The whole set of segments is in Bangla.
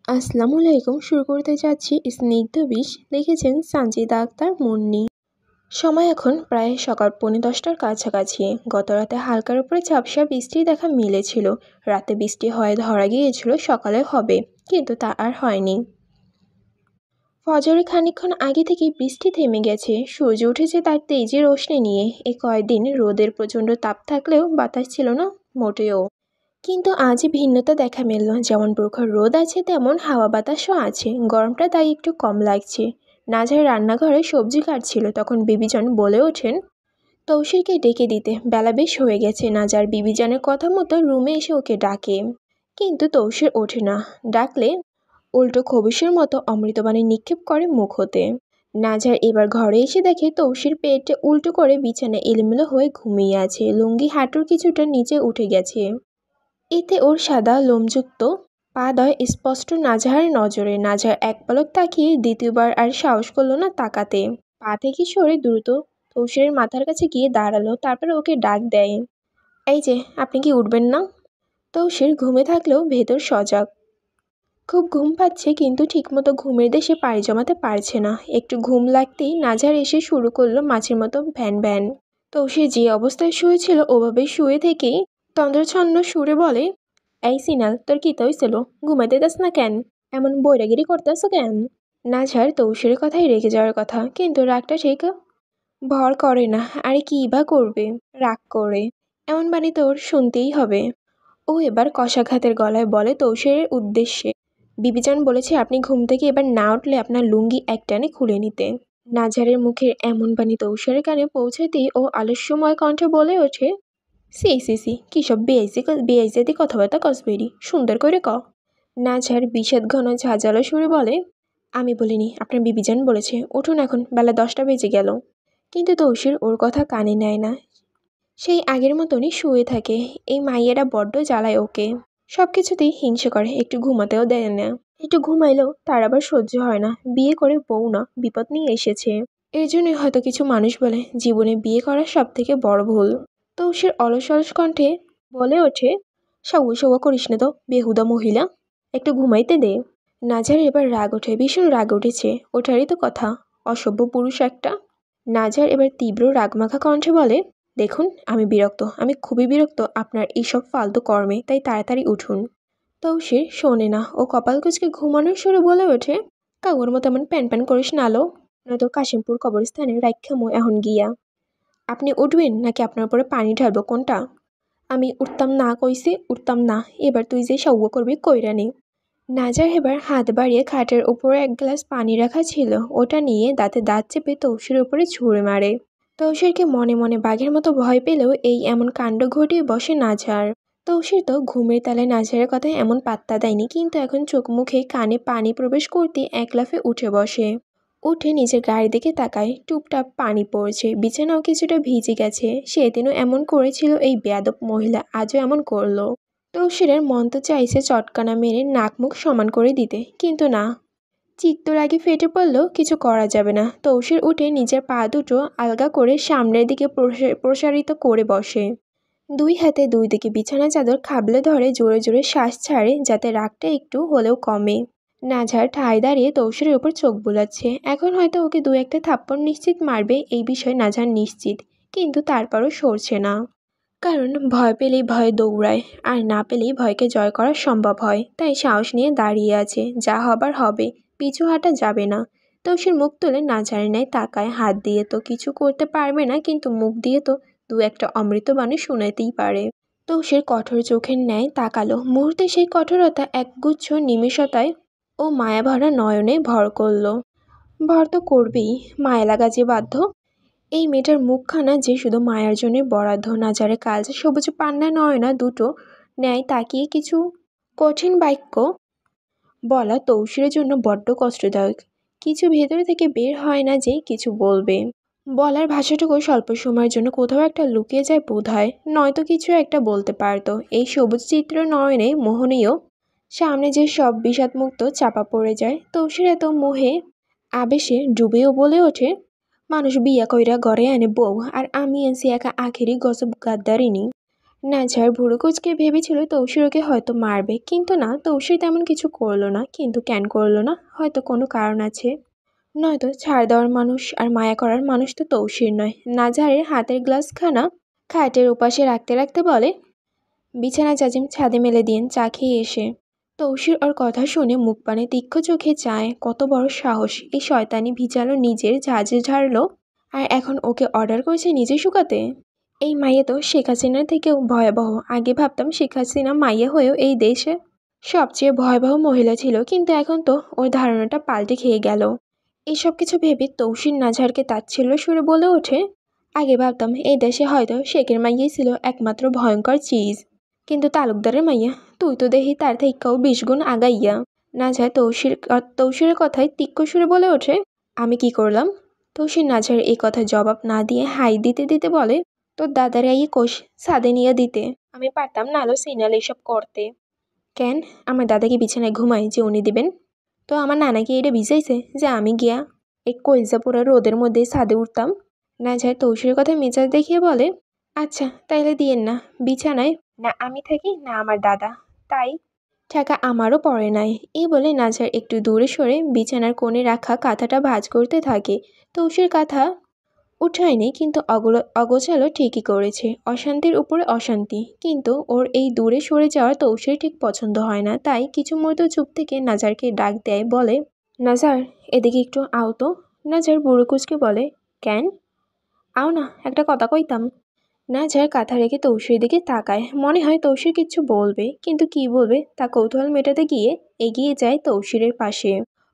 আসসালামু আলাইকুম। শুরু করতে যাচ্ছি স্নিগ্ধ বিষ। লিখেছেন সানজিদা আক্তার মুন্নি। সময় এখন প্রায় সকাল 10:45টার কাছাকাছি। গত রাতে হালকার উপরে ঝাপসা বৃষ্টির দেখা মিলেছিল। রাতে বৃষ্টি হয়ে ধরা গিয়েছিল সকালে হবে, কিন্তু তা আর হয়নি। ফজরে খানিকক্ষণ আগে থেকেই বৃষ্টি থেমে গেছে। সূর্য উঠেছে তার তেজে রোশনি নিয়ে। এই কয়েকদিন রোদের প্রচণ্ড তাপ থাকলেও বাতাস ছিল না মোটেও। কিন্তু আজই ভিন্নতা দেখা মিলল। যেমন প্রখর রোদ আছে, তেমন হাওয়া বাতাসও আছে। গরমটা তাই একটু কম লাগছে। নাজের রান্নাঘরে সবজি কাটছিল, তখন বিবিজান বলে ওঠেন তৌসিরকে ডেকে দিতে। বেলা বেশ হয়ে গেছে। নাজার বিবিজানের কথা মতো রুমে এসে ওকে ডাকে, কিন্তু তৌসির ওঠে না। ডাকলে উল্টো খবিসের মতো অমৃতবাণী নিক্ষেপ করে মুখ হতে। নাজার এবার ঘরে এসে দেখে তৌসির পেটে উল্টো করে বিছানায় এলোমেলো হয়ে ঘুমিয়ে আছে। লুঙ্গি হাঁটুর কিছুটা নিচে উঠে গেছে। এতে ওর সাদা লোমযুক্ত পাদয় স্পষ্ট নাজহারের নজরে। নাজহার এক পলক তাকিয়ে দ্বিতীয়বার আর সাহস করল না তাকাতে। পা থেকে সরে দ্রুত তৌসিরের মাথার কাছে গিয়ে দাঁড়ালো, তারপর ওকে ডাক দেয়, এই যে, আপনি কি উঠবেন না? তৌসির ঘুমে থাকলেও ভেতর সজাগ। খুব ঘুম পাচ্ছে, কিন্তু ঠিকমতো ঘুমের দেশে পাড়ি জমাতে পারছে না। একটু ঘুম লাগতেই নাজহার এসে শুরু করলো মাছের মতো ভ্যান ভ্যান। তৌসির যে অবস্থায় শুয়েছিল ওভাবে শুয়ে থেকেই তন্দ্রাচ্ছন্ন সুরে বলে, এই সিনাল, তোর কি হইছিল? ঘুমাইতে দাস না কেন? এমন বৈরাগিরি করতেছ কেন? নাজহার তৌসিরের কথাই রেগে যাওয়ার কথা, কিন্তু রাগটা ঠিক ভর করে না। আরে কি বা করবে রাগ করে? এমন বাণী তোর শুনতেই হবে। ও এবার কষাঘাতের গলায় বলে তৌসিরের উদ্দেশ্যে, বিবিজান বলেছে আপনি ঘুম থেকে এবার না উঠলে আপনার লুঙ্গি একটানে খুলে নিতে। নাজহারের মুখের এমন বাণী তৌসিরের কানে পৌঁছাতেই ও আলস্যময় কণ্ঠে বলে ওঠে, সি সি সি, কী সব বেআইজাতি কথাবার্তা কসবেরি, সুন্দর করে ক। নাজহার বিষাদ ঘন ঝাঁঝালো সুরে বলে, আমি বলিনি, আপনার বিবিজান বলেছে। উঠুন এখন, বেলা 10টা বেজে গেল। কিন্তু তৌসির ওর কথা কানে নেয় না। সেই আগের মতনই শুয়ে থাকে। এই মাইয়েরা বড্ড জ্বালায় ওকে। সব কিছুতেই হিংসে করে, একটু ঘুমাতেও দেয় না। একটু ঘুমাইলেও তার আবার সহ্য হয় না। বিয়ে করে বউ না, বিপদ নিয়ে এসেছে। এর জন্যই হয়তো কিছু মানুষ বলে জীবনে বিয়ে করা সব থেকে বড় ভুল। তৌসির অলস অলস কণ্ঠে বলে ওঠে, সাউয়া সাউয়া করিস না তো, বেহুদা মহিলা, একটু ঘুমাইতে দে। নাজার এবার রাগ ওঠে, ভীষণ রাগ উঠেছে। ওঠারই তো কথা, অসভ্য পুরুষ একটা। নাজার এবার তীব্র রাগমাখা কণ্ঠে বলে, দেখুন, আমি বিরক্ত, আমি খুবই বিরক্ত আপনার এইসব ফালতু কর্মে, তাই তাড়াতাড়ি উঠুন। তৌসির শোনে না। ও কপাল কুঁচকে ঘুমানোর সুরে বলে ওঠে, কাউর মতো এমন প্যান প্যান করিস না আলো, নয়তো কাশিমপুর কবরস্থানে রাইখামো এখন গিয়া। আপনি উঠবেন নাকি আপনার উপরে পানি ঢালবো, কোনটা? আমি উঠতাম না কইছি, উঠতাম না। এবার তুই যে সাউয়া করবি কইরা নে। নাজার এবার হাত বাড়িয়ে খাটের উপরে এক গ্লাস পানি রাখা ছিল, ওটা নিয়ে দাঁতে দাঁত চেপে তৌসিরের উপরে ছুঁড়ে মারে। তৌসিরকে মনে মনে বাঘের মতো ভয় পেলেও এই এমন কাণ্ড ঘটিয়ে বসে নাজার। তৌসির তো ঘুমের তালে নাজারের কথায় এমন পাত্তা দেয়নি, কিন্তু এখন চোখ মুখে কানে পানি প্রবেশ করতে এক লাফে উঠে বসে। উঠে নিজের গায়ের দিকে তাকায়, টুপটাপ পানি পড়ছে, বিছানাও কিছুটা ভিজে গেছে। সেদিনও এমন করেছিল এই বেয়াদব মহিলা, আজও এমন করলো। তৌসিরের মন তো চাইছে চটকানা মেরে নাক মুখ সমান করে দিতে, কিন্তু না। চিত্তর আগে ফেটে পড়লেও কিছু করা যাবে না। তৌসির উঠে নিজের পা দুটো আলগা করে সামনের দিকে প্রসারিত করে বসে। দুই হাতে দুই দিকে বিছানা চাদর খাবলে ধরে জোরে জোরে শ্বাস ছাড়ে, যাতে রাগটা একটু হলেও কমে। নাজহার ঠায় দাঁড়িয়ে তৌসিরের উপর চোখ বুলাচ্ছে। এখন হয়তো ওকে দু একটা থাপ্পড় নিশ্চিত মারবে, এই বিষয়ে নাজহার নিশ্চিত, কিন্তু তারপরও সরছে না। কারণ ভয় পেলেই ভয়ে দৌড়ায়, আর না পেলেই ভয়কে জয় করা সম্ভব হয়। তাই সাহস নিয়ে দাঁড়িয়ে আছে, যা হবার হবে, পিছু হাঁটা যাবে না। তৌসির মুখ তুলে নাজহারের ন্যায় তাকায়। হাত দিয়ে তো কিছু করতে পারবে না, কিন্তু মুখ দিয়ে তো দু একটা অমৃতবাণী শুনাতেই পারে। তৌসির কঠোর চোখের ন্যায় তাকালো। মুহূর্তে সেই কঠোরতা একগুচ্ছ নিমিষতায় ও মায়াভরা নয়নে ভর করল। ভর তো করবেই, মায়া লাগা যে বাধ্য। এই মেয়েটার মুখখানা যে শুধু মায়ার জন্য বরাদ্দ। নাজারে কালচে সবুজ পান্না নয়না দুটো ন্যায় তাকিয়ে কিছু কঠিন বাক্য বলা তৌসিরের জন্য বড্ড কষ্টদায়ক। কিছু ভেতরে থেকে বের হয় না যে কিছু বলবে। বলার ভাষাটুকু স্বল্প সময়ের জন্য কোথাও একটা লুকিয়ে যায় বোধ হয়, নয়তো কিছু একটা বলতে পারতো। এই সবুজ চিত্র নয়নে মোহনীয় সামনে যে সব বিষাদমুক্ত চাপা পড়ে যায়। তৌসির এত মোহে আবেশে ডুবেও বলে ওঠে, মানুষ বিয়া কইরা ঘরে আনে বউ, আর আমি আনছি একা আখেরি গজব গাদ্দারিনী। নাঝার ভুরু কুঁচকে ভেবেছিল তৌসির ওকে হয়তো মারবে, কিন্তু না, তৌসির তেমন কিছু করলো না। কিন্তু কেন করলো না? হয়তো কোনো কারণ আছে। নয়তো ছাড় দেওয়ার মানুষ আর মায়া করার মানুষ তো তৌসির নয়। নাজারের হাতের গ্লাসখানা খাটের ওপাশে রাখতে রাখতে বলে, বিছানা চাচিম ছাদে মেলে দিন, চা খেয়ে এসে। তৌসির ওর কথা শুনে মুখ পানে তীক্ষ্ণ চোখে চায়। কত বড় সাহস! এই শয়তানি ভিজালো নিজের ঝাঁঝে ঝাড়লো, আর এখন ওকে অর্ডার করেছে নিজে শুকাতে। এই মাইয়া তো শেখ হাসিনার থেকেও ভয়াবহ। আগে ভাবতাম শেখ হাসিনা মাইয়া হয়েও এই দেশে সবচেয়ে ভয়াবহ মহিলা ছিল, কিন্তু এখন তো ওর ধারণাটা পাল্টে খেয়ে গেল। এসব কিছু ভেবে তৌসির নাঝারকে তাচ্ছিল্য সুরে বলে ওঠে, আগে ভাবতাম এই দেশে হয়তো শেখের মাইয়াই ছিল একমাত্র ভয়ঙ্কর চিজ, কিন্তু তালুকদারের মাইয়া তুই তো দেখি তার থেকেও 20 গুণ আগাইয়া। নাঝার তৌসিরের কথায় তীক্ষ্ণ সুরে বলে ওঠে, আমি কি করলাম? তৌসির নাঝার এই কথা জবাব না দিয়ে হাই দিতে দিতে বলে, তোর দাদার আইয়ে কোষ ছাদে নিয়ে দিতে, আমি পারতাম না আলো সিনাল এসব করতে। কেন? আমার দাদাকে বিছানায় ঘুমায় যে উনি দিবেন? তো আমার নানাকে এটা ভিজাইছে যে আমি গিয়া এক কলজা পোড়া রোদের মধ্যে ছাদে উঠতাম? নাঝার তৌসিরের কথা মেজাজ দেখিয়ে বলে, আচ্ছা তাইলে দিয়েন না। বিছানায় না আমি থাকি না আমার দাদা, তাই ঠেকা আমারও পড়ে নাই। এই বলে নাঝার একটু দূরে সরে বিছানার কোণে রাখা কাঁথাটা ভাঁজ করতে থাকে। তৌসির কাঁথা উঠায়নি, কিন্তু অগোছালো ঠিকই করেছে। অশান্তির উপরে অশান্তি, কিন্তু ওর এই দূরে সরে যাওয়ার তৌসির ঠিক পছন্দ হয় না। তাই কিছু মুহূর্ত চুপ থেকে নাজারকে ডাক দেয়, বলে, নাজার এদিকে একটু আও তো। নাজার বুড়ো কুচকে বলে, কেন? আও না, একটা কথা কইতাম। নাজার কাঁথা রেখে তৌসির দিকে তাকায়। মনে হয় তৌসির কিছু বলবে, কিন্তু কি বলবে তা কৌতূহল মেটাতে গিয়ে এগিয়ে যায় তৌসিরের পাশে।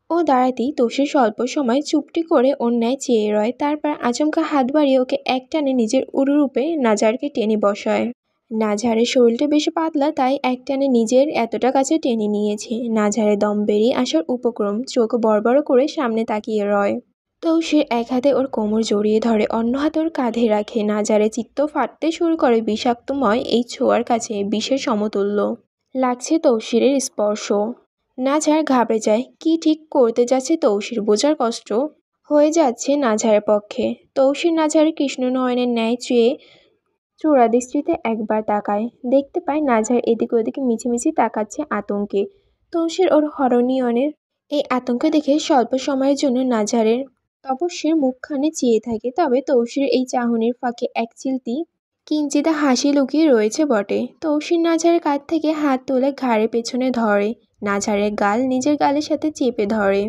ও দাঁড়াতেই তৌসির স্বল্প সময় চুপটি করে ওর ন্যায় চেয়ে রয়, তারপর আচমকা হাত বাড়িয়ে ওকে এক টানে নিজের উরুরূপে নাজারকে টেনে বসায়। নাজারের শরীরটা বেশি পাতলা, তাই এক টানে নিজের এতটা কাছে টেনে নিয়েছে। নাজারের দম বেরিয়ে আসার উপক্রম, চোখ বড় করে সামনে তাকিয়ে রয়। তৌসির এক হাতে ওর কোমর জড়িয়ে ধরে, অন্য হাতে ওর কাঁধে রাখে। নাজারে চিত্ত ফাটতে শুরু করে। বিষাক্তময় এই ছোঁয়ার কাছে বিষের সমতুল্য লাগছে তৌসিরের স্পর্শ। নাঝার ঘাবড়ে যায়। কি ঠিক করতে যাচ্ছে তৌসির বোঝার কষ্ট হয়ে যাচ্ছে নাঝারের পক্ষে। তৌসির নাঝারের কৃষ্ণনয়নের ন্যায় চেয়ে চোরা দৃষ্টিতে একবার তাকায়। দেখতে পায় নাঝার এদিক ওদিকে মিছিমিছি তাকাচ্ছে আতঙ্কে। তৌসির ওর হরনিয়নের এই আতঙ্ক দেখে স্বল্প সময়ের জন্য নাঝারের তপস্বীর মুখখানে চেয়ে থাকে। তবে তৌসির এই চাহনির ফাঁকে এক চিলতি কিঞ্চিত হাসি লুকিয়ে রয়েছে বটে। তৌসির নাঝারের কাছ থেকে হাত তুলে ঘাড়ের পেছনে ধরে। নাঝারের গাল নিজের গালের সাথে চেপে ধরে।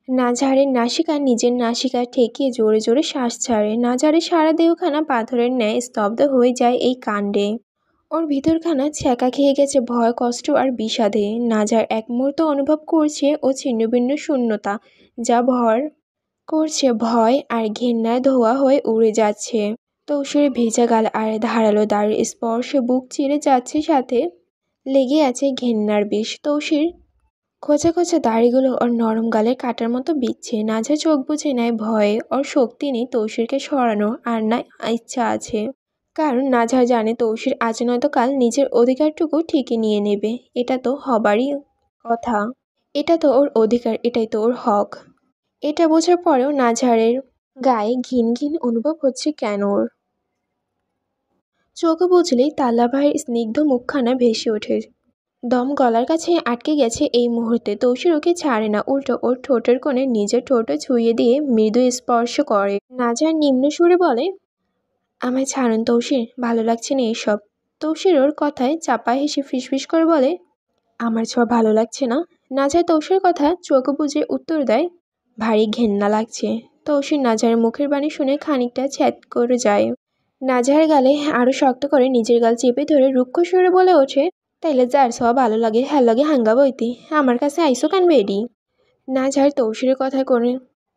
নাঝারের নাসিকা নিজের নাসিকা ঠেকিয়ে জোরে জোরে শ্বাস ছাড়ে। নাঝারের সারা দেহখানা পাথরের ন্যায় স্তব্ধ হয়ে যায় এই কাণ্ডে। ওর ভিতরখানা ছ্যাঁকা খেয়ে গেছে ভয়, কষ্ট আর বিষাদে। নাঝার এক মুহূর্ত অনুভব করছে ও ছিন্নভিন্ন শূন্যতা, যা ভর করছে ভয় আর ঘেন্নায় ধোয়া হয়ে উড়ে যাচ্ছে। তৌসিরের ভেজা গাল আর ধারালো দাড়ির স্পর্শে বুক চিরে যাচ্ছে, সাথে লেগে আছে ঘেন্নার বিষ। তৌসির খোঁচা খোঁচা দাড়িগুলো ওর নরম গালের কাটার মতো বিচ্ছে। নাঝা চোখ বুঝে নেয় ভয়ে। ওর শক্তি নেই তৌসিরকে সরানো, আর না ইচ্ছা আছে। কারণ নাঝা জানে তৌসির আজ নয়তো কাল নিজের অধিকারটুকু ঠিকই নিয়ে নেবে। এটা তো হবারই কথা। এটা তো ওর অধিকার, এটাই তো ওর হক। এটা বোঝার পরেও নাঝারের গায়ে ঘিন ঘিন অনুভব হচ্ছে কেন ওর। চোখ বুঝলেই তাল্লা ভাইয়ের স্নিগ্ধ মুখখানা ভেসে ওঠে। দম গলার কাছে আটকে গেছে এই মুহূর্তে। তৌসির ওকে ছাড়ে না, উল্টো ওর ঠোঁটের কোণে নিজের ঠোঁটে ছুঁয়ে দিয়ে মৃদু স্পর্শ করে। নাঝার নিম্ন সুরে বলে, আমায় ছাড়ুন তৌসির, ভালো লাগছে না এসব। তৌসির ওর কথায় চাপা হেসে ফিসফিস করে বলে, আমার ছোঁয়া ভালো লাগছে না? নাঝার তৌসির কথা চোখ বুজে উত্তর দেয়, ভারী ঘেন্না লাগছে। তৌসির নাঝারের মুখের বাণী শুনে খানিকটা ছ্যাদ করে যায়। নাঝার গালে আরো শক্ত করে নিজের গাল চেপে ধরে রুক্ষ সুরে বলে ওঠে, তাইলে যার ছোঁয়া ভালো লাগে হ্যাঁ লাগে হাঙ্গা বইতি, আমার কাছে আইসো কান বেডি। নাঝার তৌসিরের কথা করে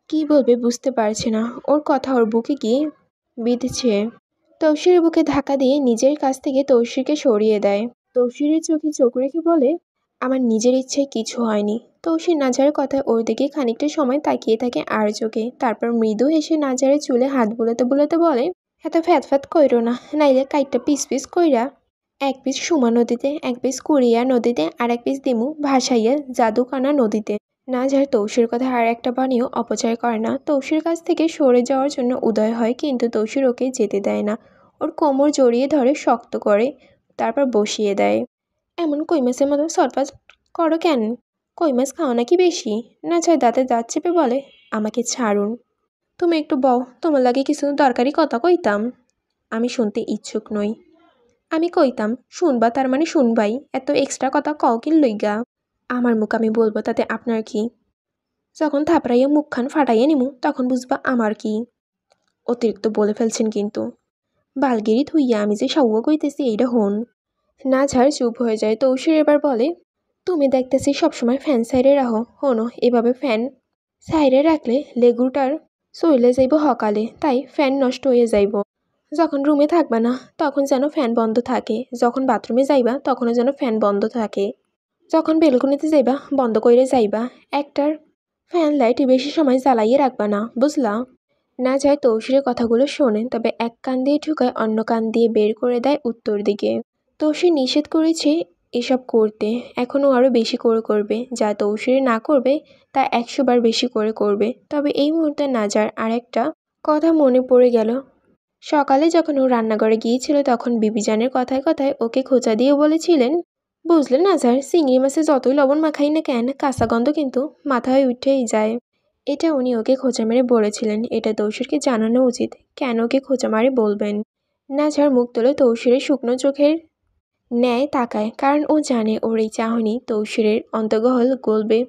কি বলবে বুঝতে পারছে না। ওর কথা ওর বুকে গিয়ে বিঁধছে। তৌসিরের বুকে ধাক্কা দিয়ে নিজের কাছ থেকে তৌসিরকে সরিয়ে দেয়। তৌসিরের চোখে চোখ রেখে বলে, আমার নিজের ইচ্ছায় কিছু হয়নি। তৌসির নাঝারের কথায় ওর দিকে খানিকটা সময় তাকিয়ে থাকে আর চোখে, তারপর মৃদু হেসে নাঝারের চুলে হাত বুলাতে বুলাতে বলে, এত ফ্যাত কইরো না, নাইলে কাইটটা পিস পিস কইরা এক পিস সুমা নদীতে, এক পিস কুড়িয়া নদীতে, আর এক পিস দিমু ভাসাইয়া জাদুকানা নদীতে। নাঝার তৌসির কথা আর একটা বাণীও অপচয় করে না। তৌসির কাছ থেকে সরে যাওয়ার জন্য উদয় হয়, কিন্তু তৌসির ওকে যেতে দেয় না। ওর কোমর জড়িয়ে ধরে শক্ত করে তারপর বসিয়ে দেয়। এমন কই মাছের মতো সরপাস করো কেন? কই মাছ খাও নাকি বেশি? নাজার দাঁতে দাঁত চেপে বলে, আমাকে ছাড়ুন। তুমি একটু বও, তোমার লাগে কিছু দরকারি কথা কইতাম। আমি শুনতে ইচ্ছুক নই। আমি কইতাম, শুনবা তার মানে শুনবাই, এত এক্সট্রা কথা কও কি লইগা? আমার মুখ আমি বলবো, তাতে আপনার কি? যখন থাপড়াইয়া মুখখান ফাটাইয়া নিমু তখন বুঝবা আমার কি। অতিরিক্ত বলে ফেলছেন কিন্তু। বালগিরি থুইয়া আমি যে সাউয়া কইতেছি এইটা হন। নাঝার চুপ হয়ে যায়। তৌসির এবার বলে, তুমি দেখতেছি সবসময় ফ্যান সাইডে রাখো, হনো এভাবে ফ্যান সাইডে রাখলে লেগুটার চইলে যাইব সকালে, তাই ফ্যান নষ্ট হয়ে যাইব। যখন রুমে থাকবা না তখন যেন ফ্যান বন্ধ থাকে, যখন বাথরুমে যাইবা তখনও যেন ফ্যান বন্ধ থাকে, যখন বেলকনিতে যাইবা বন্ধ কইরে যাইবা। একটার ফ্যান লাইট বেশি সময় জ্বালাইয়ে রাখবা না, বুঝলা? না যায় তৌসিরের কথাগুলো শোনে, তবে এক কান দিয়ে ঢুকায় অন্য কান দিয়ে বের করে দেয় উত্তর দিকে। তৌসির নিষেধ করেছে এসব করতে, এখনও আরও বেশি করে করবে। যা তৌসির না করবে তা 100 বার বেশি করে করবে। তবে এই মুহূর্তে নাজার আর একটা কথা মনে পড়ে গেল। সকালে যখন ও রান্নাঘরে গিয়েছিল তখন বিবিজানের কথায় কথায় ওকে খোঁচা দিয়ে বলেছিলেন, বুঝলে নাজার, চিংড়ি মাছে যতই লবণ মাখাই না কেন, কাঁচা গন্ধ কিন্তু মাথায় উঠেই যায়। এটা উনি ওকে খোঁচা মেরে বলেছিলেন। এটা তৌসিরকে জানানো উচিত। কেন ওকে খোঁচা মারে বলবেন? নাজার মুখ তুলে তৌসিরের শুকনো চোখের ন্যায় তাকায়, কারণ ও জানে ওর এই চাহনি তৌসিরের অন্তর্গহল গলবে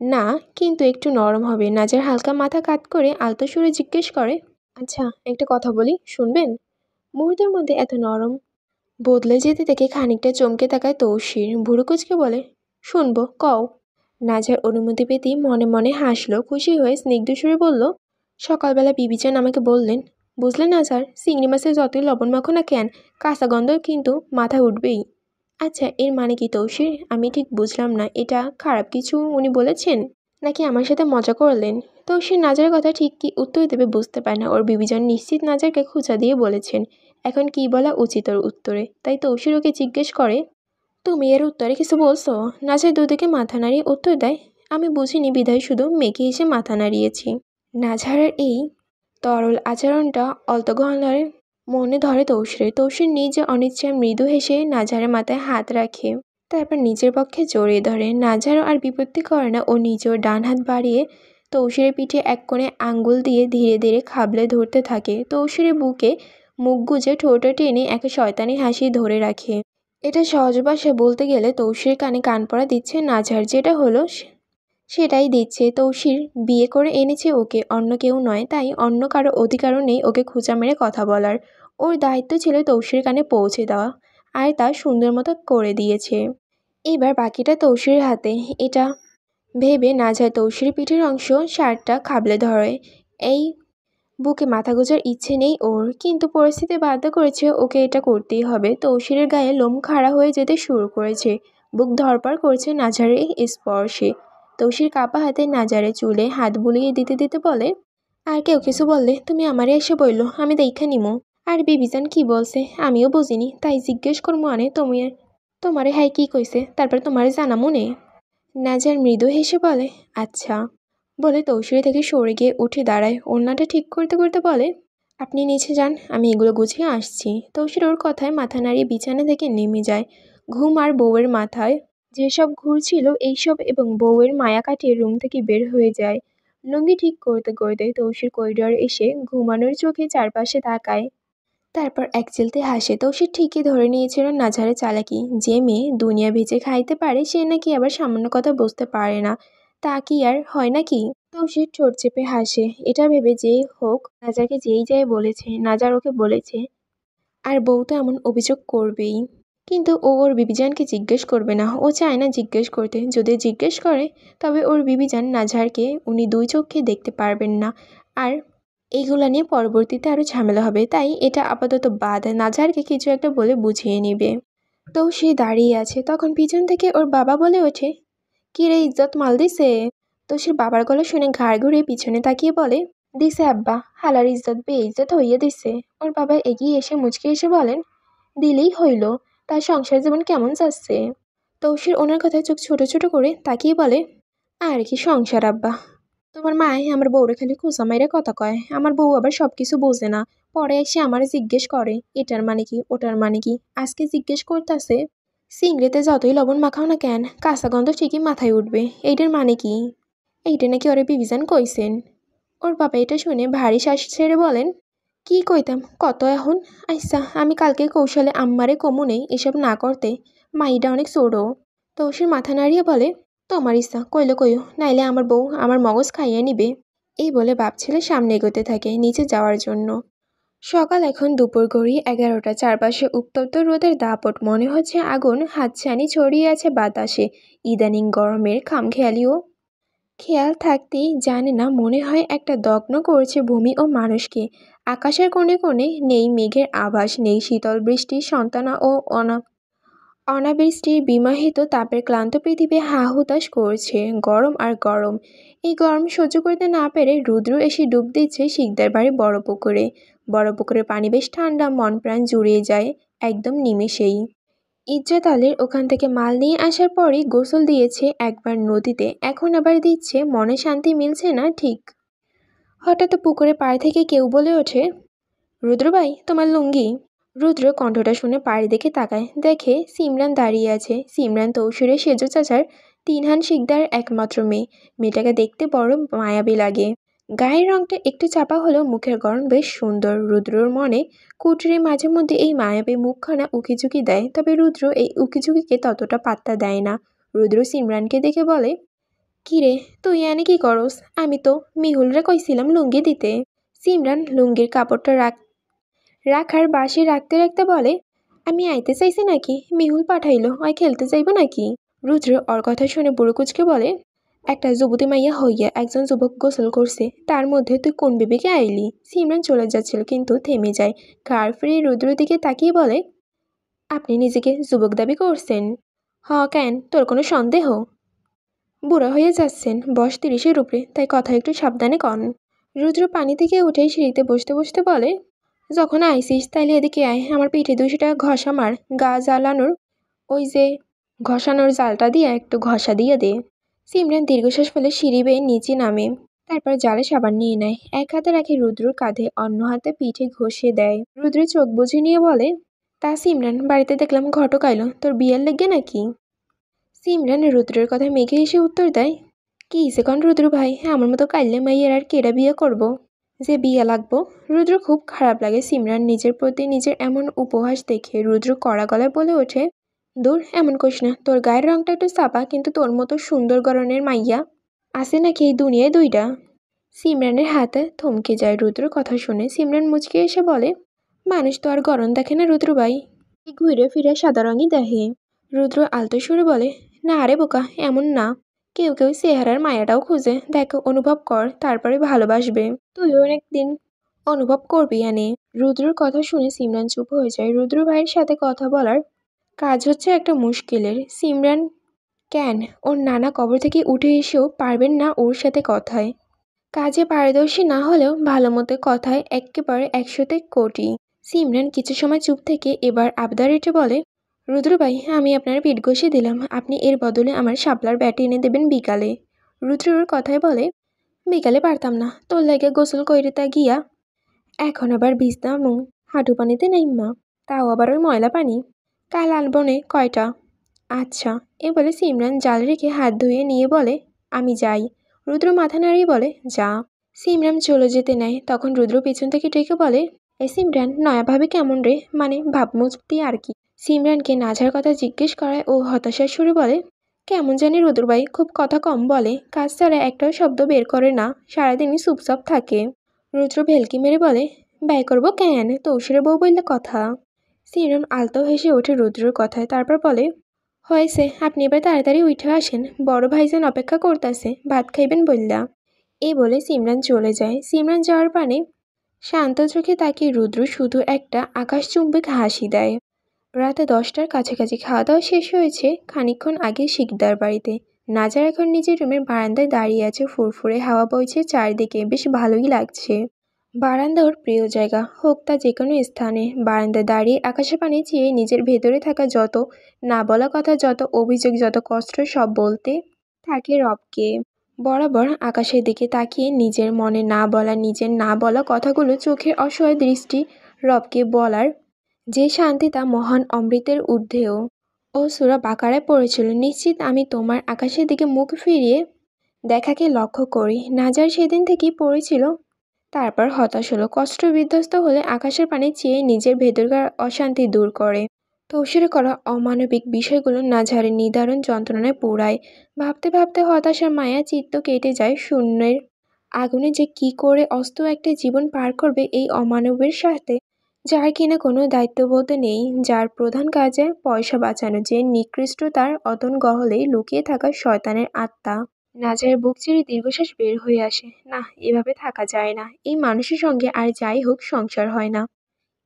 না, কিন্তু একটু নরম হবে। নাজার হালকা মাথা কাত করে আলতো সুরে জিজ্ঞেস করে, আচ্ছা একটা কথা বলি, শুনবেন? মুহূর্তের মধ্যে এত নরম বদলে যেতে দেখে খানিকটা চমকে তাকায় তৌসির। ভুরু কুচকে বলে, শুনবো, কও। নাজার অনুমতি পেতেই মনে মনে হাসলো, খুশি হয়ে স্নিগ্ধ সুরে বলল, সকালবেলা বিবিচান আমাকে বললেন, বুঝলেন নাজার, চিংড়ি মাছের যতই লবণ মাখো না কেন, কাঁচা গন্ধ কিন্তু মাথায় উঠবেই। আচ্ছা এর মানে কি তৌসির? আমি ঠিক বুঝলাম না, এটা খারাপ কিছু উনি বলেছেন নাকি আমার সাথে মজা করলেন? তৌসির নাজারের কথা ঠিক কি উত্তর দেবে বুঝতে পারে না। ওর বিবিজান নিশ্চিত নাজারকে খোঁচা দিয়ে বলেছেন। এখন কি বলা উচিত ওর উত্তরে? তাই তৌসির ওকে জিজ্ঞেস করে, তুমি এর উত্তরে কিছু বলছো? নাজার দুদিকে মাথা নাড়িয়ে উত্তর দেয়, আমি বুঝিনি বিধায় শুধু মেঘে এসে মাথা নাড়িয়েছি। নাজারের এই তরল আচরণটা অল্পগহনার মনে ধরে তৌসিরের। তৌসির নিজে অনিচ্ছায় মৃদু হেসে নাজারের মাথায় হাত রাখে, তারপর নিজের পক্ষে জড়িয়ে ধরে। নাজারও আর বিপত্তি করে না। ও নিজের ডান হাত বাড়িয়ে তৌসিরের পিঠে এক কোণে আঙ্গুল দিয়ে ধীরে ধীরে খাবলে ধরতে থাকে। তৌসিরের বুকে মুখ গুজে ঠোঁটে টেনে এক শয়তানি হাসি ধরে রাখে। এটা সহজ ভাষায় বলতে গেলে তৌসির কানে কান পড়া দিচ্ছে নাজার, যেটা হলো সেটাই দিচ্ছে। তৌসির বিয়ে করে এনেছে ওকে, অন্য কেউ নয়, তাই অন্য কারো অধিকারও নেই ওকে খোঁচা মেরে কথা বলার। ওর দায়িত্ব ছিল তৌসির কানে পৌঁছে দেওয়া, আর তা সুন্দর মতো করে দিয়েছে। এবার বাকিটা তৌসিরের হাতে। এটা ভেবে নাজার তৌসির পিঠের অংশ শার্টটা খাবলে ধরে। এই বুকে মাথা গোজার ইচ্ছে নেই ওর, কিন্তু পরিস্থিতি বাধ্য করেছে ওকে এটা করতেই হবে। তৌসিরের গায়ে লোম খাড়া হয়ে যেতে শুরু করেছে, বুক ধরপড় করছে নাজারের এই স্পর্শে। তৌসির কাপা হাতে নাজারে চুলে হাত বুলিয়ে দিতে দিতে বলে, আর কেউ কিছু বললে তুমি আমারে এসে বললো, আমি দেখা নিমো। আর বিবিজান কি বলছে আমিও বুঝিনি, তাই জিজ্ঞেস করবো আনে তুমি তোমারে হাই কি কইছে, তারপর তোমারে জানা মনে। নাজার মৃদু হেসে বলে, আচ্ছা, বলে তৌসির থেকে সরে গিয়ে উঠে দাঁড়ায়। ওড়নাটা ঠিক করতে করতে বলে, আপনি নিচে যান, আমি এগুলো গুছিয়ে আসছি। তৌসির ওর কথায় মাথা নাড়িয়ে বিছানা থেকে নেমে যায়। ঘুম আর বউয়ের মাথায় যেসব ঘুরছিল এইসব এবং বউয়ের মায়া কাটিয়ে রুম থেকে বের হয়ে যায়। লুঙ্গি ঠিক করতে করতে তৌসির করিডোরে এসে ঘুমানোর চোখে চারপাশে তাকায়, তারপর এক চিলতে হাসে। তৌসির ঠিকই ধরে নিয়েছিল নাজারে চালাকি। যে মেয়ে দুনিয়া ভেজে খাইতে পারে সে নাকি আবার সামান্য কথা বুঝতে পারে না, তা কি আর হয় নাকি? তৌসির ঠোঁট চেপে হাসে, এটা ভেবে যে হোক নাজারকে যেই যায় বলেছে, নাজার ওকে বলেছে, আর বউ তো এমন অভিযোগ করবেই। কিন্তু ও ওর বিবিজানকে জিজ্ঞেস করবে না, ও চায় না জিজ্ঞেস করতে। যদি জিজ্ঞেস করে তবে ওর বিবিজান নাজারকে উনি দুই চোখে দেখতে পারবেন না, আর এইগুলা নিয়ে পরবর্তীতে আরও ঝামেলা হবে। তাই এটা আপাতত বাদ, নাজারকে কিছু একটা বলে বুঝিয়ে নিবে। তো সে দাঁড়িয়ে আছে, তখন পিছন থেকে ওর বাবা বলে ওঠে, কি রে ইজ্জত মাল দিছে? তো সে বাবার গলা শুনে ঘাড় ঘুরে পিছনে তাকিয়ে বলে, দিছে আব্বা, হালার ইজ্জত বেইজ্জত হইয়া দিছে। ওর বাবা এগিয়ে এসে মুচকে এসে বলেন, দিলেই হইল, তার সংসার জীবন কেমন যাচ্ছে? তৌসির ওনার কথায় চোখ ছোট ছোট করে তাকিয়ে বলে, আর কি সংসার আব্বা, তোমার মায় আমার বউরে খালি খোঁচা মাইরে কথা কয়, আমার বউ আবার সব কিছু বোঝে না, পরে এসে আমার জিজ্ঞেস করে এটার মানে কি ওটার মানে কি। আজকে জিজ্ঞেস করতেছে চিংড়িতে যতই লবণ মাখাও না কেন কাঁচা গন্ধ ঠিকই মাথায় উঠবে, এইটার মানে কি। এইটা নাকি ওরে বিবিজান কইছেন। ওর বাবা এটা শুনে ভারী শ্বাস ছেড়ে বলেন, কি কইতাম কত এখন। আচ্ছা আমি কালকে কৌশলে আম্মারে কমু নেই এসব না করতে, মাইটা অনেক ছোড়ো। তৌসির মাথা নাড়িয়ে বলে, তোমার ইচ্ছা কইলে কইও, নাইলে আমার বউ আমার মগজ খাইয়ে নিবে। এই বলে বাপ ছেলে সামনে এগোতে থাকে নিচে যাওয়ার জন্য। সকাল এখন দুপুর গড়িয়ে 11টা, চারপাশে উত্তপ্ত রোদের দাপট, মনে হচ্ছে আগুন হাতছানি ছড়িয়ে আছে বাতাসে। ইদানিং গরমের খামখেয়ালিও খেয়াল থাকতেই জানে না, মনে হয় একটা দগ্ন করছে ভূমি ও মানুষকে। আকাশের কোণে কোণে নেই মেঘের আভাস, নেই শীতল বৃষ্টির সন্তানা ও অনাবৃষ্টির বিমাহিত তাপের ক্লান্ত পৃথিবী হা হুতাশ করছে। গরম আর গরম। এই গরম সহ্য করতে না পেরে রুদ্র এসে ডুব দিচ্ছে শিকদার বাড়ির বড় পুকুরে। বড় পুকুরের পানি বেশ ঠান্ডা, মন প্রাণ জুড়িয়ে যায় একদম নিমেষেই। ইজ্জত আলীর ওখান থেকে মাল নিয়ে আসার পরই গোসল দিয়েছে একবার নদীতে, এখন আবার দিচ্ছে, মনে শান্তি মিলছে না ঠিক। হঠাৎ পুকুরে পাড় থেকে কেউ বলে ওঠে, রুদ্র ভাই তোমার লুঙ্গি। রুদ্র কণ্ঠটা শুনে পাড়ি দেখে তাকায়, দেখে সিমরান দাঁড়িয়ে আছে। সিমরান তৌসুরে সেজো চাচার তিনহান শিকদার একমাত্র মেয়ে। মেয়েটাকে দেখতে বড় মায়াবী লাগে। গায়ের রংটা একটু চাপা হলেও মুখের গড়ন বেশ সুন্দর। রুদ্রর মনে কুটুরে মাঝে মধ্যে এই মায়াবী মুখখানা উকিঝুঁকি দেয়, তবে রুদ্র এই উকিঝুঁকিকে ততটা পাত্তা দেয় না। রুদ্র সিমরানকে দেখে বলে, কিরে তুই এনে কি করস? আমি তো মিহুলরে কইছিলাম লুঙ্গি দিতে। সিমরান লুঙ্গির কাপড়টা রাখার বাঁশি রাখতে রাখতে বলে, আমি আইতে চাইছি নাকি? মিহুল পাঠাইলো, ওই খেলতে যাইব নাকি? রুদ্র ওর কথা শুনে বুড়োকুচকে বলে, একটা যুবতী মাইয়া হইয়া একজন যুবক গোসল করছে, তার মধ্যে তুই কোন বিবেকে আইলি? সিমরান চলে যাচ্ছিল কিন্তু থেমে যায়। ঘাড় ফিরিয়ে রুদ্রের দিকে তাকিয়ে বলে, আপনি নিজেকে যুবক দাবি করছেন? হ কেন, তোর কোনো সন্দেহ? বুড়া হয়ে যাচ্ছেন, বয়স 30-এর উপরে, তাই কথা একটু সাবধানে কন। রুদ্র পানি থেকে উঠে সিঁড়িতে বসতে বসতে বলে, যখন আইসিস তাইলে এদিকে আয়, আমার পিঠে 200 টাকা ঘষা মার, গা জ্বালানোর ওই যে ঘষানোর জালটা দিয়ে একটু ঘষা দিয়ে দে। সিমরান দীর্ঘশ্বাস ফেলে সিঁড়ি বেয়ে নিচে নামে, তারপর জালে সাবান নিয়ে নেয়। এক হাতে রাখে রুদ্রর কাঁধে, অন্য হাতে পিঠে ঘষে দেয়। রুদ্র চোখ বুঝে নিয়ে বলে, তা সিমরান বাড়িতে দেখলাম ঘটক আইলো, তোর বিয়ার লেগে নাকি? সিমরান রুদ্রের কথা মেঘে এসে উত্তর দেয়, কি ইসে কন রুদ্র ভাই, আমার মতো কাইলে মাইয়ের আর কেডা বিয়ে করব? যে বিয়ে লাগবো? রুদ্র খুব খারাপ লাগে সিমরান নিজের প্রতি নিজের এমন উপহাস দেখে। রুদ্র কড়া গলায় বলে ওঠে, দূর এমন করিস না, তোর গায়ের রংটা একটু চাপা, কিন্তু তোর মতো সুন্দর গরনের মাইয়া আছে নাকি এই দুনিয়ায় 2টা? সিমরানের হাতে থমকে যায় রুদ্র কথা শুনে। সিমরান মুচকে এসে বলে, মানুষ তো আর গরম দেখে না রুদ্র ভাই, ঘুরে ফিরে সাদা রঙই দেখে। রুদ্র আলতো সুরে বলে, না রে বোকা, এমন না। কেউ কেউ চেহারার মায়াটাও খুঁজে, দেখ অনুভব কর, তারপরে ভালোবাসবে। তুইও একদিন অনুভব করবি এনে। রুদ্রর কথা শুনে সিমরান চুপ হয়ে যায়। রুদ্র ভাইয়ের সাথে কথা বলার কাজ হচ্ছে একটা মুশকিলের। সিমরান কেন, ওর নানা কবর থেকে উঠে এসেও পারবেন না ওর সাথে কথায়। কাজে পারদর্শী না হলেও ভালো মতো কথায় একেবারে 100-তে কোটি। সিমরান কিছু সময় চুপ থেকে এবার আবদার এঁটে বলে, রুদ্র ভাই আমি আপনার পিঠ ঘষে দিলাম, আপনি এর বদলে আমার শাপলার ব্যাটে এনে দেবেন বিকালে। রুদ্র ওর কথায় বলে, বিকালে পারতাম না, তোর লাগে গোসল কইরে তা গিয়া এখন আবার ভিজতামু হাঁটু পানিতে নাইম্মা, তাও আবার ওই ময়লা পানি। কাল আলবনে কয়টা? আচ্ছা। এ বলে সিমরান জাল রেখে হাত ধুয়ে নিয়ে বলে, আমি যাই। রুদ্র মাথা নাড়িয়ে বলে, যা। সিমরান চলে যেতে নেয়, তখন রুদ্র পিছন থেকে ডেকে বলে, এ সিমরান নয়া ভাবে কেমন রে, মানে ভাবমূর্তি আর কি। সিমরানকে নাঝার কথা জিজ্ঞেস করায় ও হতাশার সুরে বলে, কেমন জানি রুদ্র ভাই, খুব কথা কম বলে, কাজ ছাড়া একটাও শব্দ বের করে না, সারাদিনই চুপচাপ থাকে। রুদ্র ভেলকি মেরে বলে, ব্যয় করবো কেন, তৌসিরের বউ বললে কথা। সিমরান আলতো হেসে ওঠে রুদ্রর কথায়, তারপর বলে, হয়েছে, আপনি এবার তাড়াতাড়ি উঠে আসেন, বড় ভাইজান অপেক্ষা করতেছে, ভাত খাইবেন বললা। এই বলে সিমরান চলে যায়। সিমরান যাওয়ার পানে শান্ত চোখে তাকিয়ে রুদ্র শুধু একটা আকাশচুম্বক হাসি দেয়। রাতে 10টার কাছাকাছি খাওয়া দাওয়া শেষ হয়েছে খানিকক্ষণ আগে শিকদার বাড়িতে। নাজার এখন নিজের রুমের বারান্দায় দাঁড়িয়ে আছে, ফুরফুরে হাওয়া বইছে চারদিকে, বেশ ভালোই লাগছে। বারান্দা ওর প্রিয় জায়গা, হোক তা যে কোনো স্থানে। বারান্দায় দাঁড়িয়ে আকাশের পানে চেয়ে নিজের ভেতরে থাকা যত না বলা কথা, যত অভিযোগ, যত কষ্ট সব বলতে থাকে রবকে। বরাবর আকাশের দিকে তাকিয়ে নিজের মনে না বলা, নিজের না বলা কথাগুলো চোখের অসহায় দৃষ্টি রবকে বলার যে শান্তি তা মহান অমৃতের ঊর্ধ্বেও। ও সূরা বাকারায় পড়েছিল, নিশ্চিত আমি তোমার আকাশের দিকে মুখ ফিরিয়ে দেখাকে লক্ষ্য করি। নাজার সেদিন থেকেই পড়েছিল। তারপর হতাশ হলো, কষ্ট বিধ্বস্ত হলে আকাশের পানে চেয়ে নিজের ভেতরকার অশান্তি দূর করে। তৌসিরে করা অমানবিক বিষয়গুলো নাজারের নিদারুণ যন্ত্রণায় পোড়ায়। ভাবতে ভাবতে হতাশার মায়া চিত্ত কেটে যায়। শূন্যের আগুনে যে কি করে অস্ত একটা জীবন পার করবে এই অমানবের সাথে, যার কিনা কোনো দায়িত্ববোধ নেই, যার প্রধান কাজে পয়সা বাঁচানো, যে নিকৃষ্টতার অতন গহলে লুকিয়ে থাকা শয়তানের আত্মা। নাজারের বুক চিরে দীর্ঘশ্বাস বের হয়ে আসে। না, এভাবে থাকা যায় না। এই মানুষের সঙ্গে আর যাই হোক সংসার হয় না।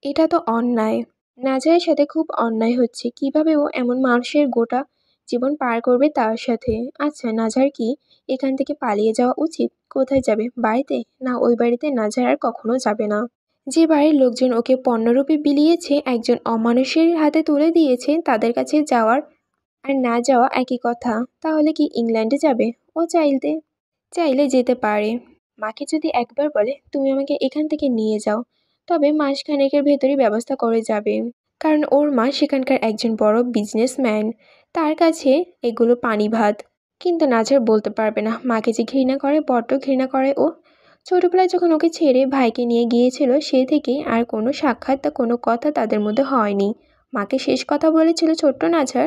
এটা তো অন্যায়। নাজারের সাথে খুব অন্যায় হচ্ছে। কিভাবে ও এমন মানুষের গোটা জীবন পার করবে তার সাথে? আচ্ছা, নাজার কি এখান থেকে পালিয়ে যাওয়া উচিত? কোথায় যাবে? বাড়িতে? না, ওই বাড়িতে নাজার আর কখনো যাবে না। যে বাড়ির লোকজন ওকে পণ্যরূপে বিলিয়েছে, একজন অমানুষের হাতে তুলে দিয়েছে, তাদের কাছে যাওয়ার আর না যাওয়া একই কথা। তাহলে কি ইংল্যান্ডে যাবে? ও চাইলে যেতে পারে। মাকে যদি একবার বলে, তুমি আমাকে এখান থেকে নিয়ে যাও, তবে মাসখানেকের ভেতরই ব্যবস্থা করে যাবে। কারণ ওর মা সেখানকার একজন বড় বিজনেসম্যান। তার কাছে এগুলো পানি ভাত। কিন্তু নাজার বলতে পারবে না। মাকে যে ঘৃণা করে, বড্ড ঘৃণা করে ও। ছোটবেলায় যখন ওকে ছেড়ে ভাইকে নিয়ে গিয়েছিল, সে থেকেই আর কোনো সাক্ষাৎ বা কোনো কথা তাদের মধ্যে হয়নি। মাকে শেষ কথা বলেছিল ছোট্ট নাজার,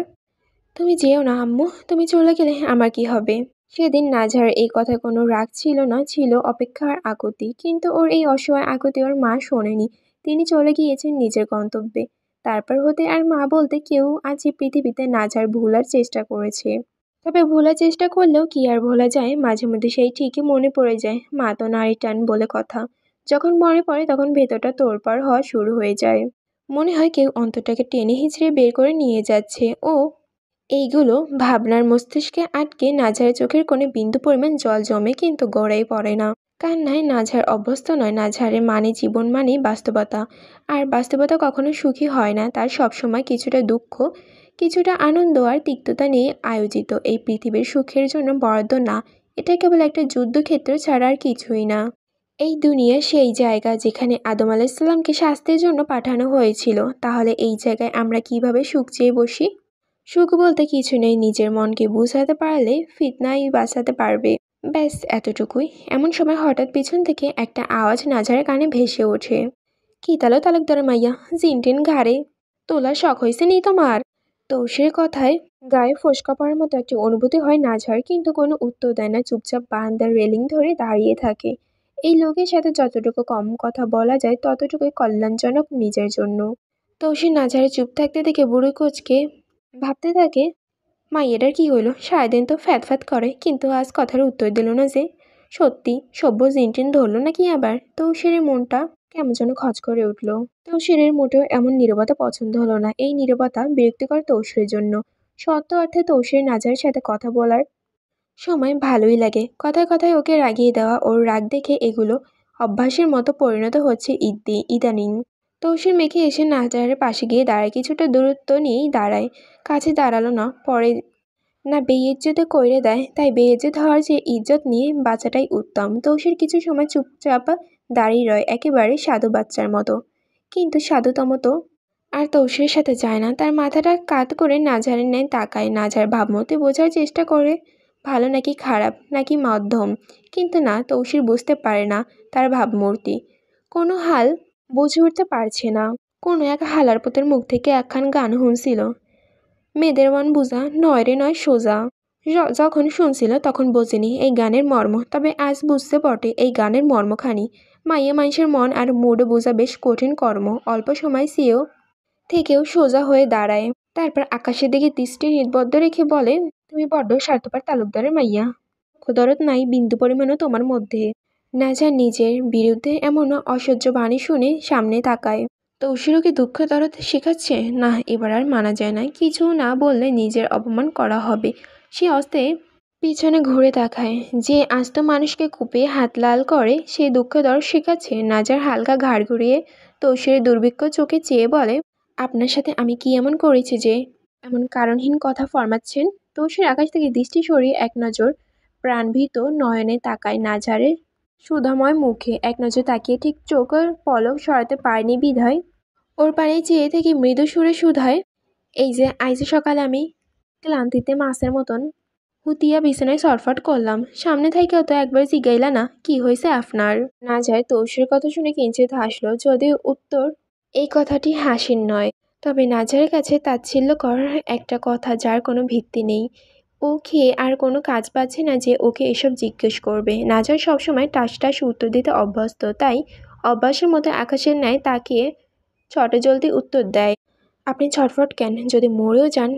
তুমি যেও না আম্মু, তুমি চলে গেলে আমার কি হবে? সেদিন নাজার এই কথায় কোনো রাগ ছিল না, ছিল অপেক্ষার আকুতি। কিন্তু ওর এই অসহায় আকুতি ওর মা শোনেনি। তিনি চলে গিয়েছেন নিজের গন্তব্যে। তারপর হতে আর মা বলতে কেউ আজ এই পৃথিবীতে নাজার ভোলার চেষ্টা করেছে। তবে ভোলার চেষ্টা করলেও কি আর ভোলা যায়? মাঝে মধ্যে সেই ঠিকই মনে পড়ে যায়। মা তো নারী টান বলে কথা। যখন মনে পড়ে তখন ভেতরটা তোড়পাড় হওয়া শুরু হয়ে যায়। মনে হয় কেউ অন্তরটাকে টেনে হিঁচড়ে বের করে নিয়ে যাচ্ছে। ও এইগুলো ভাবনার মস্তিষ্কে আটকে নাজারের চোখের কোণে বিন্দু পরিমাণ জল জমে, কিন্তু গড়াই পড়ে না। কান্নায় নাঝার অভ্যস্ত নয়। নাঝারের মানে জীবন মানে বাস্তবতা। আর বাস্তবতা কখনো সুখী হয় না। তার সবসময় কিছুটা দুঃখ, কিছুটা আনন্দ আর তিক্ততা নিয়ে আয়োজিত। এই পৃথিবীর সুখের জন্য বরাদ্দ না। এটা কেবল একটা যুদ্ধক্ষেত্র ছাড়া আর কিছুই না। এই দুনিয়া সেই জায়গা যেখানে আদম আলাইসাল্লামকে শাস্তির জন্য পাঠানো হয়েছিল। তাহলে এই জায়গায় আমরা কিভাবে সুখ চেয়ে বসি? সুখ বলতে কিছু নেই। নিজের মনকে বুঝাতে পারলে ফিতনাই বাঁচাতে পারবে। ব্যাস এতটুকুই। এমন সময় হঠাৎ পিছন থেকে একটা আওয়াজ নাজারের কানে ভেসে ওঠে। কি তালো তালুকদার মাইয়া, জিনটিন ঘাড়ে তোলার শখ হয়েছে নি তোমার? তৌসির কথায় গায়ে ফোসকা পড়ার মতো একটা অনুভূতি হয় নাঝার, কিন্তু কোনো উত্তর দেয় না। চুপচাপ বারান্দার রেলিং ধরে দাঁড়িয়ে থাকে। এই লোকের সাথে যতটুকু কম কথা বলা যায় ততটুকুই কল্যাণজনক নিজের জন্য। তৌসির নাঝারে চুপ থাকতে দেখে বুড়ো কোচকে ভাবতে থাকে, মাইয়াটার কি হইল? সারাদিন তো ফ্যাত ফ্যাত করে, কিন্তু আজ কথার উত্তর দিল না যে। সত্যি সভ্য জিনটিন ধরলো নাকি আবার? তৌসিরের মনটা কেমন যেন খচ করে উঠল। তৌসিরের মোটেও এমন নীরবতা পছন্দ হলো না। এই নীরবতা বিরক্তিকর তৌসিরের জন্য। সত্য অর্থে তৌসির নাজারের সাথে কথা বলার সময় ভালোই লাগে। কথায় কথায় ওকে রাগিয়ে দেওয়া, ওর রাগ দেখে এগুলো অভ্যাসের মতো পরিণত হচ্ছে ইদানিং। তৌসির মেখে এসে নাজারের পাশে গিয়ে দাঁড়ায়। কিছুটা দূরত্ব নিয়েই দাঁড়ায়। কাছে দাঁড়ালো না, পরে না বেইজ্জতে কইরে দেয়। তাই বেইজ্জত হওয়ার চেয়ে ইজ্জত নিয়ে বাঁচাটাই উত্তম। তৌসির কিছু সময় চুপচাপ দাঁড়িয়ে রয়, একেবারে সাধু বাচ্চার মতো। কিন্তু সাধুতম তো আর তৌসিরের সাথে যায় না। তার মাথাটা কাত করে নাজারের ন্যায় তাকায়। নাজার ভাবমূর্তি বোঝার চেষ্টা করে, ভালো নাকি খারাপ নাকি মধ্যম। কিন্তু না, তৌসির বুঝতে পারে না তার ভাবমূর্তি। কোনো হাল বুঝে উঠতে পারছে না। কোনো এক হালার পুতের মুখ থেকে একখান গান শুনছিল, মেয়েদের মন বুঝা নয় রে নয় সোজা। যখন শুনছিল তখন বোঝেনি এই গানের মর্ম, তবে আজ বুঝতে বটে এই গানের মর্মখানি। মাইয়া মানুষের মন আর মুড বোঝা বেশ কঠিন কর্ম। অল্প সময় সিও থেকেও সোজা হয়ে দাঁড়ায়। তারপর আকাশের দিকে দৃষ্টি নিবদ্ধ রেখে বলে, তুমি বড্ড স্বার্থপর তালুকদারের মাইয়া। দরদ নাই বিন্দু পরিমাণও তোমার মধ্যে। নাজার নিজের বিরুদ্ধে এমন অসহ্য বাণী শুনে সামনে তাকায়। তৌসিরকে দুঃখ দরদ শেখাচ্ছে না, এবার আর মানা যায় না। কিছু না বললে নিজের অপমান করা হবে। সে অস্তে পিছনে ঘুরে তাকায়। যে আস্ত মানুষকে কুপিয়ে হাত লাল করে সে দুঃখ দরদ শেখাচ্ছে। নাজার হালকা ঘাড় ঘুরিয়ে তৌসিরের দুর্ভিক্ষ চোখে চেয়ে বলে, আপনার সাথে আমি কি এমন করেছি যে এমন কারণহীন কথা ফরমাচ্ছেন? তৌসির আকাশ থেকে দৃষ্টি সরিয়ে এক নজর প্রাণভীত নয়নে তাকায় নাজারের সুধাময় মুখে। এক নজর তাকিয়ে ঠিক চোখের পলক সরাতে পারেনি বিধায় ওর পানে চেয়ে থেকে মৃদু সুরে শুধায়, এই যে আইজে সকালে আমি ক্লান্তিতে মাছের মতন হুতিয়া বিছানায় ছটফট করলাম, সামনে থেকেও তো একবার জিগাইলা না কি হয়েছে আপনার। নাজার তৌসির কথা শুনে কিঞ্চিত হাসলো, যদিও উত্তর এই কথাটি হাসির নয়, তবে নাজারের কাছে তাচ্ছিল্য করার একটা কথা যার কোনো ভিত্তি নেই। ও খেয়ে আর কোনো কাজ পাচ্ছে না যে ওকে এসব জিজ্ঞেস করবে। নাজার সবসময় টাস টাস উত্তর দিতে অভ্যস্ত, তাই অভ্যাসের মতো আকাশের ন্যায় তাকিয়ে চটজলদি উত্তর দেয়, আপনি ছটফট কেন? যদি মরেও যান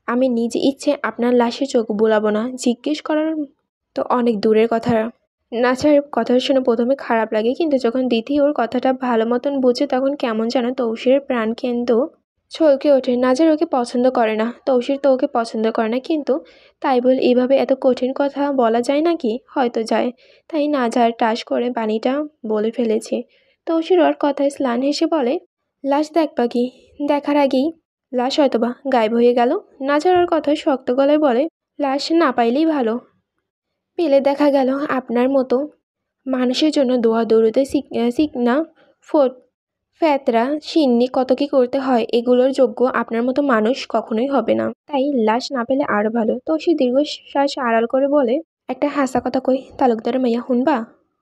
আমি নিজ ইচ্ছে আপনার লাশে চোখ বুলাবো না। জিজ্ঞেস করার তো অনেক দূরের কথা। নাচার কথা শুনে প্রথমে খারাপ লাগে, কিন্তু যখন দ্বিতীয় ওর কথাটা ভালো মতন বুঝে তখন কেমন যেন তৌসিরের প্রাণকেন্দ্র ছলকে ওঠে। নাজার ওকে পছন্দ করে না, তৌসির তো ওকে পছন্দ করে না, কিন্তু তাই বল এইভাবে এত কঠিন কথা বলা যায় নাকি? হয়তো যায়, তাই নাজার টাস করে বাণীটা বলে ফেলেছে। তৌসির ওর কথায় স্লান হেসে বলে, লাশ দেখবা কি? দেখার আগেই লাশ হয়তোবা গায়েব হয়ে গেল। নাজার ওর কথায় শক্ত গলায় বলে, লাশ না পাইলেই ভালো, পেলে দেখা গেল আপনার মতো মানুষের জন্য দোয়া দৌড়তে শিখনা ফোট ফ্যাতরা সিন্নি কত কি করতে হয়, এগুলোর যোগ্য আপনার মতো মানুষ কখনোই হবে না। তাই লাশ না পেলে আরো ভালো। তো সে দীর্ঘশ্বাস আড়াল করে বলে, একটা হাসা কথা কই তালুকদারের মাইয়া শুনবা?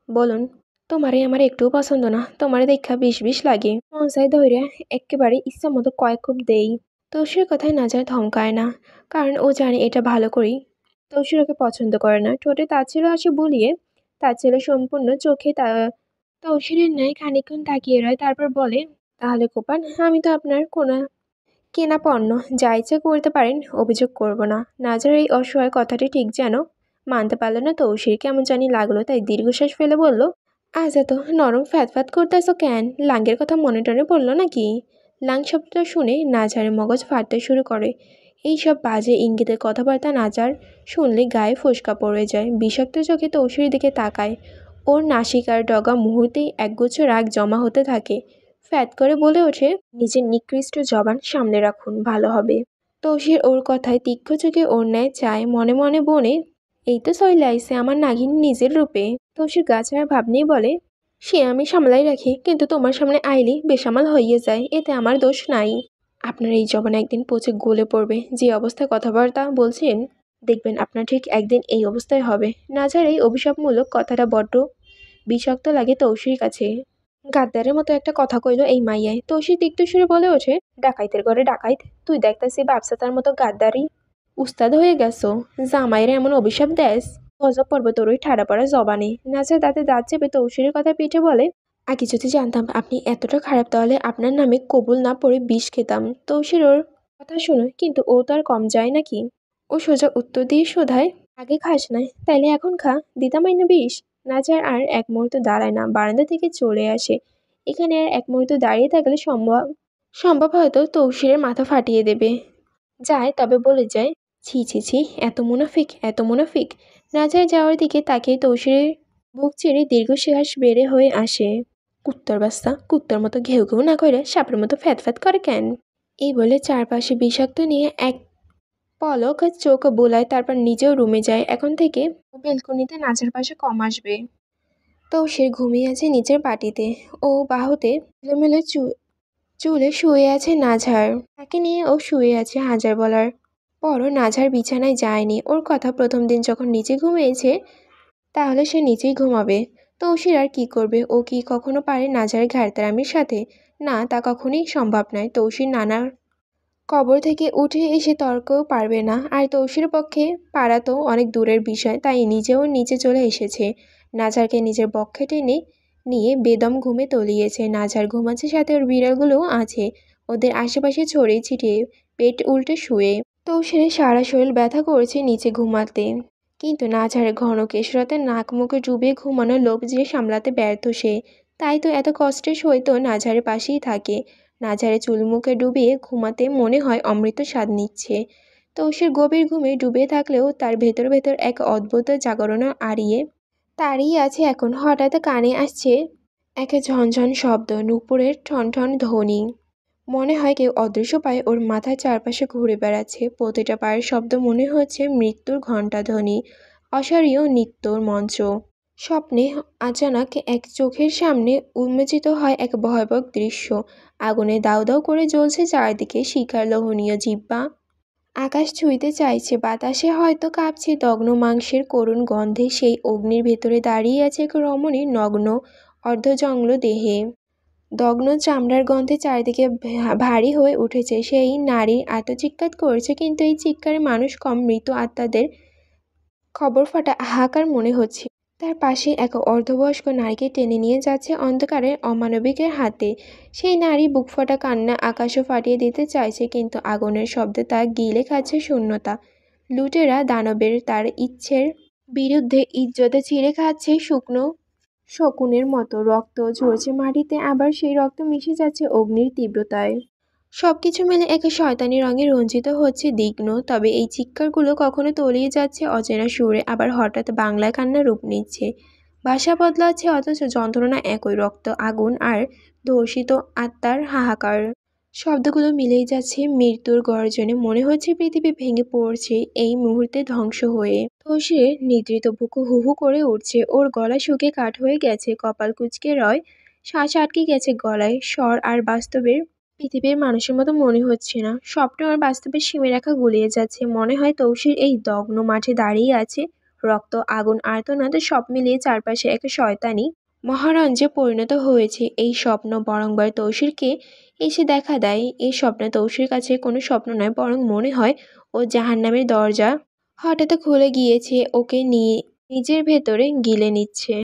বলুন। তোমারে আমার একটুও পছন্দ না, তোমারে দেখা বিষ বিষ লাগে, মনসাই ধৈর্য একেবারে ইচ্ছা মতো কয়েক খুব দেই। তৌসির কথায় নাজার ধমকায় না, কারণ ও জানে এটা ভালো করেই তৌসির ওকে পছন্দ করে না। ঠোঁটে তাচ্ছিল্য আসে বলিয়ে তাচ্ছিল্য সম্পূর্ণ চোখে তৌসিরের ন্যায় খানিকক্ষণ তাকিয়ে রয়, তারপর বলে, তাহলে কোপান আমি তো আপনার কোনো কেনা পণ্য, যা ইচ্ছা করতে পারেন, অভিযোগ করব না। নাজার এই অসহায় কথাটি ঠিক যেন মানতে পারল না তৌসির, কেমন জানি লাগলো, তাই দীর্ঘশ্বাস ফেলে বলল, আজ এত নরম ফ্যাত করতেছ কেন? লাঙ্গের কথা মনে টনে পড়লো নাকি? লাং শব্দটা শুনে নাজারের মগজ ফাটতে শুরু করে। এইসব বাজে ইঙ্গিতের কথাবার্তা নাজার শুনলে গায়ে ফোসকা পড়ে যায়। বিষাক্ত চোখে তৌসির দিকে তাকায়। ওর নাসিকার ডগা মুহূর্তেই একগুচ্ছ রাগ জমা হতে থাকে। ফ্যাত করে বলে ওঠে, নিজের নিকৃষ্ট জবান সামনে রাখুন, ভালো হবে। তৌসির ওর কথায় তীক্ষ্ণ চোখে ওর ন্যায় চায়, মনে মনে বনে, এই তো চলে আইছে আমার নাগিন নিজের রূপে। তৌসির গা ছাড়া ভাব নিয়ে বলে, সে আমি সামলাই রাখি, কিন্তু তোমার সামনে আইলে বেসামাল হইয়ে যায়, এতে আমার দোষ নাই। আপনার এই জবান একদিন পচে গলে পড়বে। যে অবস্থায় কথাবার্তা বলছেন দেখবেন আপনার ঠিক একদিন এই অবস্থায় হবে। নাজার এই অভিশাপমূলক কথাটা বড্ড বিষাক্ত লাগে তৌসির কাছে। গাদ্দারের মতো একটা কথা কইল এই মাইয়ায়। তৌসির তিক্ত সুরে বলে ওঠে, ডাকাইতের ঘরে ডাকাইত, তুই দেখতাছি ব্যবসাতার মতো গাদ্দারি উস্তাদ হয়ে গেছো, জামাইয়ের এমন অভিশাপ দেস? গজব পর্ব তোর ওই ঠাড়া পড়া জবানে। নাজার দাঁতে দাঁত চেপে তৌসিরের কথা পিঠে বলে, আগে যদি জানতাম আপনি এতটা খারাপ, তাহলে আপনার নামে কবুল না পড়ে বিষ খেতাম। তৌসির ওর কথা শুনো, কিন্তু ও তো আর কম যায় নাকি। ও সোজা উত্তর দিয়ে শোধায়, আগে খাস নাই তাইলে এখন খা, দিতামাই না বিষ। নাজার আর এক মুহূর্ত দাঁড়ায় না, বারান্দা থেকে চলে আসে। এখানে আর এক মুহূর্ত দাঁড়িয়ে থাকলে সম্ভব সম্ভব হয়তো তৌসিরের মাথা ফাটিয়ে দেবে। যায় তবে বলে যায়, ছি ছি ছি, এত মুনাফিক এত মুনাফিক। নাজার যাওয়ার দিকে তাকিয়ে তৌসিরের বুক চেড়ে দীর্ঘশ্বাস বেড়ে হয়ে আসে। কুত্তর বাচ্চা, কুত্তর মতো ঘেউ ঘেউ না করে সাপের মতো ফ্যাত করে কেন? এই বলে চারপাশে বিষাক্ত নিয়ে এক পলক চোখ বোলায়, তারপর নিজেও রুমে যায়। এখন থেকে বেলকনিতে নাচের পাশে কম আসবে। তো সে ঘুমিয়ে আছে নিচের পাটিতে, ও বাহুতে এলোমেলো চুলে শুয়ে আছে নাঝার। তাকে নিয়ে ও শুয়ে আছে হাজার বলার পরও নাঝার বিছানায় যায়নি। ওর কথা প্রথম দিন যখন নিচে ঘুমিয়েছে, তাহলে সে নিচেই ঘুমাবে। তৌসির আর কি করবে? ও কি কখনো পারে নাজার ঘাড়তারামির সাথে? না, তা কখনোই সম্ভব নয়। তৌসির নানার কবর থেকে উঠে এসে তর্কও পারবে না, আর তৌসির পক্ষে পারা তো অনেক দূরের বিষয়, তাই নিজেও নিচে চলে এসেছে। নাজারকে নিজের বক্ষে টেনে নিয়ে বেদম ঘুমে তলিয়েছে। নাজার ঘুমাচ্ছে, সাথে ওর বিড়ালগুলোও আছে, ওদের আশেপাশে ছড়িয়ে ছিটিয়ে পেট উল্টে শুয়ে। তৌসিরের সারা শরীর ব্যথা করেছে নিচে ঘুমাতে, কিন্তু নাজারের ঘন কেশরাতে নাক মুখে ডুবিয়ে ঘুমানোর লোভ যে সামলাতে ব্যর্থ সে। তাই তো এত কষ্টে সইতো নাজারের পাশেই থাকে। নাজারে চুল মুখে ডুবিয়ে ঘুমাতে মনে হয় অমৃত স্বাদ নিচ্ছে। তৌসির গভীর ঘুমে ডুবে থাকলেও তার ভেতর ভেতর এক অদ্ভুত জাগরণ তাড়িয়ে আছে এখন। হঠাৎ কানে আসছে এক ঝনঝন শব্দ, নূপুরের ঠনঠন ধ্বনি। মনে হয় কেউ অদৃশ্য পায়ে ওর মাথার চারপাশে ঘুরে বেড়াচ্ছে। প্রতিটা পায়ের শব্দ মনে হচ্ছে মৃত্যুর ঘণ্টা ধ্বনি। অসারীয় নৃত্যর মঞ্চ। স্বপ্নে আচানক এক চোখের সামনে উন্মোচিত হয় এক ভয়াবহ দৃশ্য। আগুনে দাউ দাউ করে জ্বলছে চারদিকে, শিখার লোহনীয় জিহ্বা আকাশ ছুঁইতে চাইছে, বাতাসে হয়তো কাঁপছে দগ্ন মাংসের করুণ গন্ধে। সেই অগ্নির ভেতরে দাঁড়িয়ে আছে এক রমণী, নগ্ন অর্ধজংল দেহে, দগ্ন চামড়ার গন্ধে চারিদিকে ভারী হয়ে উঠেছে। সেই নারী আর্তচিৎকার করছে, কিন্তু এই চিৎকারে মানুষ কম, মৃত আত্মাদের খবর ফাটা হাহাকার মনে হচ্ছে। তার পাশে এক অর্ধবয়স্ক নারীকে টেনে নিয়ে যাচ্ছে অন্ধকারের অমানবিকের হাতে। সেই নারী বুকফাটা কান্না আকাশও ফাটিয়ে দিতে চাইছে, কিন্তু আগুনের শব্দে তা গিলে খাচ্ছে শূন্যতা। লুটেরা দানবের তার ইচ্ছের বিরুদ্ধে ইজ্জতে ছিঁড়ে খাচ্ছে শুকনো শকুনের মতো। রক্ত ঝরছে মাটিতে, আবার সেই রক্ত মিশে যাচ্ছে অগ্নির তীব্রতায়। সবকিছু মিলে এক শয়তানি রঙে রঞ্জিত হচ্ছে দিগ্ন। তবে এই চিৎকারগুলো কখনো তলিয়ে যাচ্ছে অচেনা সুরে, আবার হঠাৎ বাংলায় কান্না রূপ নিচ্ছে। ভাষা বদলাচ্ছে, অথচ যন্ত্রণা একই, রক্ত, আগুন আর ধর্ষিত আত্মার হাহাকার। শব্দগুলো মিলেই যাচ্ছে মৃত্যুর গর্জনে। মনে হচ্ছে পৃথিবী ভেঙে পড়ছে এই মুহূর্তে, ধ্বংস হয়ে। ধর্ষের নিদ্রিত বুকু হু হু করে উঠছে, ওর গলা শুকিয়ে কাঠ হয়ে গেছে, কপাল কুঁচকে রয়, শ্বাস আটকে গেছে গলায়। স্বর আর বাস্তবের পৃথিবীর মানুষের মতো মনে হচ্ছে না। স্বপ্ন আর বাস্তবের সীমারেখা গুলিয়ে যাচ্ছে। মনে হয় তৌসির এই দগ্ন মাঠে দাঁড়িয়ে আছে, রক্ত, আগুন, আর্তনাদ সব মিলিয়ে চারপাশে এক শয়তানি মহারঞ্জে পরিণত হয়েছে এই স্বপ্ন। বরংবার তৌসিরকে এসে দেখা দেয়। এই স্বপ্ন তৌসির কাছে কোনো স্বপ্ন নয়, বরং মনে হয় ও জাহান্নামের দরজা হঠাৎ খুলে গিয়েছে, ওকে নিয়ে নিজের ভেতরে গিলে নিচ্ছে।